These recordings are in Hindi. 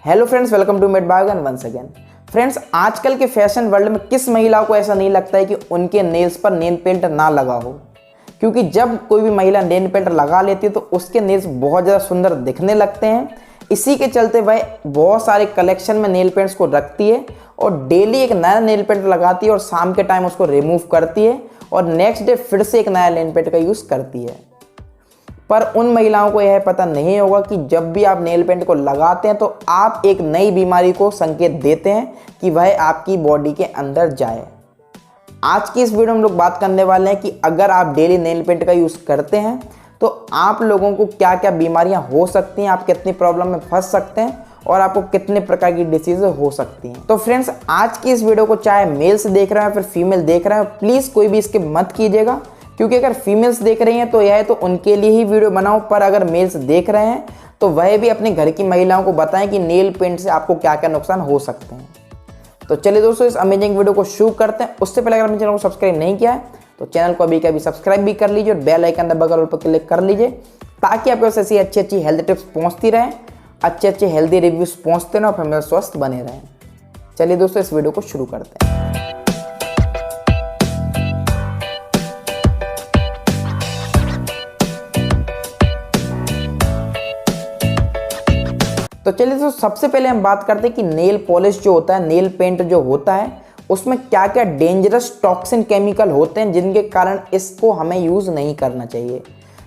हेलो फ्रेंड्स, वेलकम टू मेड बागन वंस अगेन। फ्रेंड्स, आजकल के फैशन वर्ल्ड में किस महिला को ऐसा नहीं लगता है कि उनके नेल्स पर नेल पेंट ना लगा हो। क्योंकि जब कोई भी महिला नेल पेंट लगा लेती है तो उसके नेल्स बहुत ज़्यादा सुंदर दिखने लगते हैं। इसी के चलते वह बहुत सारे कलेक्शन में नेल पेंट्स को रखती है और डेली एक नया नेल पेंट लगाती है और शाम के टाइम उसको रिमूव करती है और नेक्स्ट डे फिर से एक नया नेल पेंट का यूज़ करती है। पर उन महिलाओं को यह पता नहीं होगा कि जब भी आप नेल पेंट को लगाते हैं तो आप एक नई बीमारी को संकेत देते हैं कि वह आपकी बॉडी के अंदर जाए। आज की इस वीडियो में हम लोग बात करने वाले हैं कि अगर आप डेली नेल पेंट का यूज़ करते हैं तो आप लोगों को क्या क्या बीमारियां हो सकती हैं, आप कितनी प्रॉब्लम में फंस सकते हैं और आपको कितने प्रकार की डिसीज हो सकती हैं। तो फ्रेंड्स, आज की इस वीडियो को चाहे मेल्स देख रहे हैं फिर फीमेल देख रहे हैं, प्लीज़ कोई भी इसके मत कीजिएगा। क्योंकि अगर फीमेल्स देख रही हैं तो यह तो उनके लिए ही वीडियो बनाओ, पर अगर मेल्स देख रहे हैं तो वह भी अपने घर की महिलाओं को बताएं कि नेल पेंट से आपको क्या क्या नुकसान हो सकते हैं। तो चलिए दोस्तों, इस अमेजिंग वीडियो को शुरू करते हैं। उससे पहले अगर अपने चैनल को सब्सक्राइब नहीं किया है तो चैनल को अभी कभी सब्सक्राइब भी कर लीजिए और बेल आइकन बगल पर क्लिक कर लीजिए ताकि आपके पास ऐसी अच्छी अच्छी हेल्थ टिप्स पहुँचती रहें, अच्छे अच्छे हेल्दी रिव्यूज़ पहुँचते रहें और फिर स्वस्थ बने रहें। चलिए दोस्तों, इस वीडियो को शुरू करते हैं। तो चलिए तो सबसे पहले हम बात करते हैं कि नेल पॉलिश जो होता है, नेल पेंट जो होता है, उसमें क्या क्या डेंजरस टॉक्सिन केमिकल होते हैं जिनके कारण इसको हमें यूज़ नहीं करना चाहिए।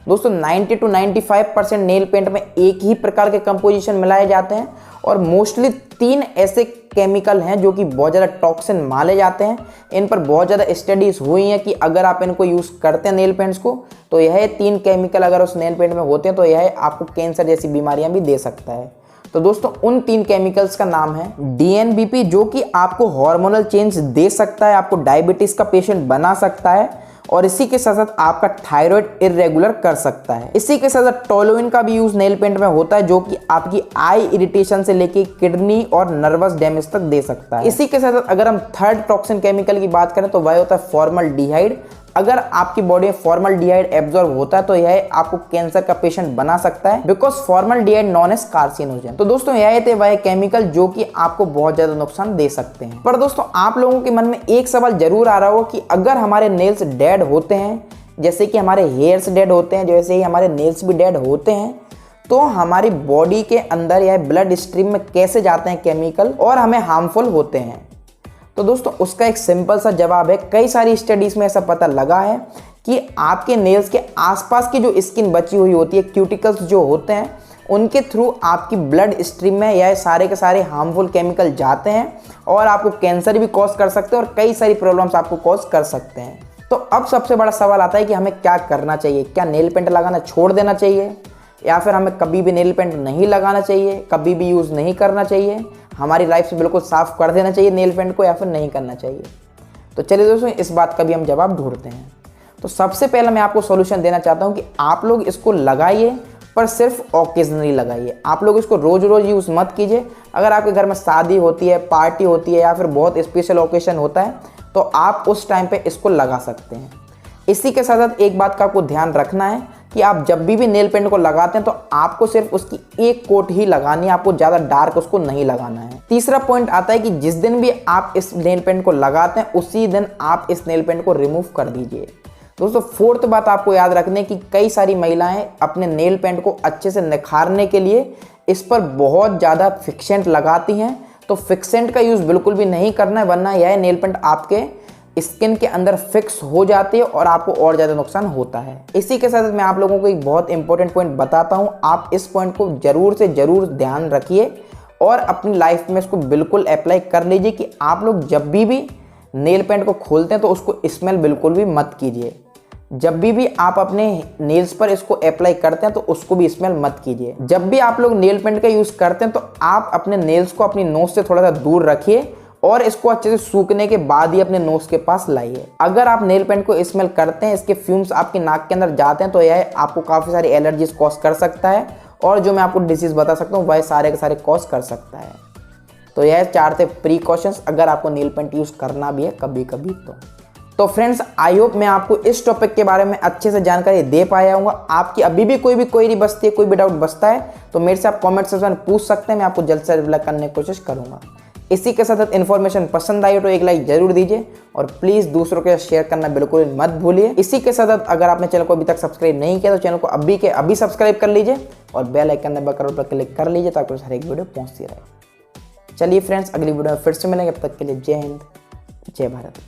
दोस्तों 90 to 95% नेल पेंट में एक ही प्रकार के कंपोजिशन मिलाए जाते हैं और मोस्टली 3 ऐसे केमिकल हैं जो कि बहुत ज़्यादा टॉक्सिन माने जाते हैं। इन पर बहुत ज़्यादा स्टडीज़ हुई हैं कि अगर आप इनको यूज़ करते हैं नेल पेंट्स को तो यह 3 केमिकल अगर उस नेल पेंट में होते हैं तो यह आपको कैंसर जैसी बीमारियाँ भी दे सकता है। तो दोस्तों उन 3 केमिकल्स का नाम है DnBP, जो कि आपको हार्मोनल चेंज दे सकता है, आपको डायबिटीज़ का पेशेंट बना सकता है और इसी के साथ साथ आपका थायराइड इरेगुलर कर सकता है। इसी के साथ साथ टoluene का भी यूज़ नेल पेंट में होता है जो कि आपकी आई इरिटेशन से लेके किडनी और नर्वस डैमेज तक दे सकता है। इसी के साथ साथ अगर हम थर्ड टॉक्सिन केमिकल की बात करें तो वह होता है फॉर्मल्डिहाइड। अगर आपकी बॉडी में फॉर्मल्डिहाइड एब्जॉर्ब होता है तो यह आपको कैंसर का पेशेंट बना सकता है, because formaldehyde known as carcinogen. तो दोस्तों यह थे वह केमिकल जो कि आपको बहुत ज्यादा नुकसान दे सकते हैं। पर दोस्तों आप लोगों के मन में एक सवाल जरूर आ रहा होगा कि अगर हमारे नेल्स डेड होते हैं, जैसे कि हमारे हेयर्स डेड होते हैं, जैसे ही हमारे नेल्स भी डेड होते हैं, तो हमारी बॉडी के अंदर यह ब्लड स्ट्रीम में कैसे जाते हैं केमिकल और हमें हार्मफुल होते हैं। तो दोस्तों उसका एक सिंपल सा जवाब है, कई सारी स्टडीज़ में ऐसा पता लगा है कि आपके नेल्स के आसपास की जो स्किन बची हुई होती है, क्यूटिकल्स जो होते हैं, उनके थ्रू आपकी ब्लड स्ट्रीम में यह सारे के सारे हार्मफुल केमिकल जाते हैं और आपको कैंसर भी कॉज कर सकते हैं और कई सारी प्रॉब्लम्स आपको कॉज कर सकते हैं। तो अब सबसे बड़ा सवाल आता है कि हमें क्या करना चाहिए। क्या नेल पेंट लगाना छोड़ देना चाहिए या फिर हमें कभी भी नेल पेंट नहीं लगाना चाहिए, कभी भी यूज़ नहीं करना चाहिए, हमारी लाइफ से बिल्कुल साफ़ कर देना चाहिए नेल पेंट को, या फिर नहीं करना चाहिए। तो चलिए दोस्तों इस बात का भी हम जवाब ढूंढते हैं। तो सबसे पहले मैं आपको सॉल्यूशन देना चाहता हूं कि आप लोग इसको लगाइए, पर सिर्फ ओकेजनली लगाइए। आप लोग इसको रोज़ रोज़ यूज़ मत कीजिए। अगर आपके घर में शादी होती है, पार्टी होती है या फिर बहुत स्पेशल ओकेजन होता है तो आप उस टाइम पर इसको लगा सकते हैं। इसी के साथ साथ एक बात का आपको ध्यान रखना है कि आप जब भी नेल पेंट को लगाते हैं तो आपको सिर्फ उसकी एक कोट ही लगानी है, आपको ज़्यादा डार्क उसको नहीं लगाना है। तीसरा पॉइंट आता है कि जिस दिन भी आप इस नेल पेंट को लगाते हैं उसी दिन आप इस नेल पेंट को रिमूव कर दीजिए। दोस्तों फोर्थ बात आपको याद रखने की, कई सारी महिलाएं अपने नेल पेंट को अच्छे से निखारने के लिए इस पर बहुत ज़्यादा फिक्सेंट लगाती हैं। तो फिक्सेंट का यूज़ बिल्कुल भी नहीं करना है, वरना यह नेल पेंट आपके स्किन के अंदर फिक्स हो जाती है और आपको और ज़्यादा नुकसान होता है। इसी के साथ मैं आप लोगों को एक बहुत इंपॉर्टेंट पॉइंट बताता हूँ, आप इस पॉइंट को ज़रूर से ज़रूर ध्यान रखिए और अपनी लाइफ में इसको बिल्कुल अप्लाई कर लीजिए कि आप लोग जब भी नेल पेंट को खोलते हैं तो उसको स्मेल बिल्कुल भी मत कीजिए। जब भी आप अपने नेल्स पर इसको अप्लाई करते हैं तो उसको भी स्मेल मत कीजिए। जब भी आप लोग नेल पेंट का यूज़ करते हैं तो आप अपने नेल्स को अपनी नोज से थोड़ा सा दूर रखिए और इसको अच्छे से सूखने के बाद ही अपने नोज के पास लाइए। अगर आप नेल पेंट को स्मेल करते हैं, इसके फ्यूम्स आपकी नाक के अंदर जाते हैं तो यह आपको काफ़ी सारी एलर्जीज कॉज कर सकता है और जो मैं आपको डिसीज़ बता सकता हूँ वह सारे के सारे कॉज कर सकता है। तो यह 4 थे प्रिकॉशंस अगर आपको नेल पेंट यूज़ करना भी है कभी कभी तो फ्रेंड्स आई होप मैं आपको इस टॉपिक के बारे में अच्छे से जानकारी दे पाया हूँ। आपकी अभी भी कोई भी क्वेरी बचती है, कोई भी डाउट बचता है तो मेरे से आप कमेंट सेक्शन में पूछ सकते हैं, मैं आपको जल्द से जल्द रिप्लाई करने की कोशिश करूँगा। इसी के साथ इन्फॉर्मेशन पसंद आई हो तो एक लाइक जरूर दीजिए और प्लीज़ दूसरों के साथ शेयर करना बिल्कुल मत भूलिए। इसी के साथ अगर आपने चैनल को अभी तक सब्सक्राइब नहीं किया तो चैनल को अभी के अभी सब्सक्राइब कर लीजिए और बेल आइकन दबाकर पर क्लिक कर लीजिए ताकि हर एक वीडियो पहुँचती रहे। चलिए फ्रेंड्स, अगली वीडियो में फिर से मिलेंगे, तब तक के लिए जय हिंद, जय भारत।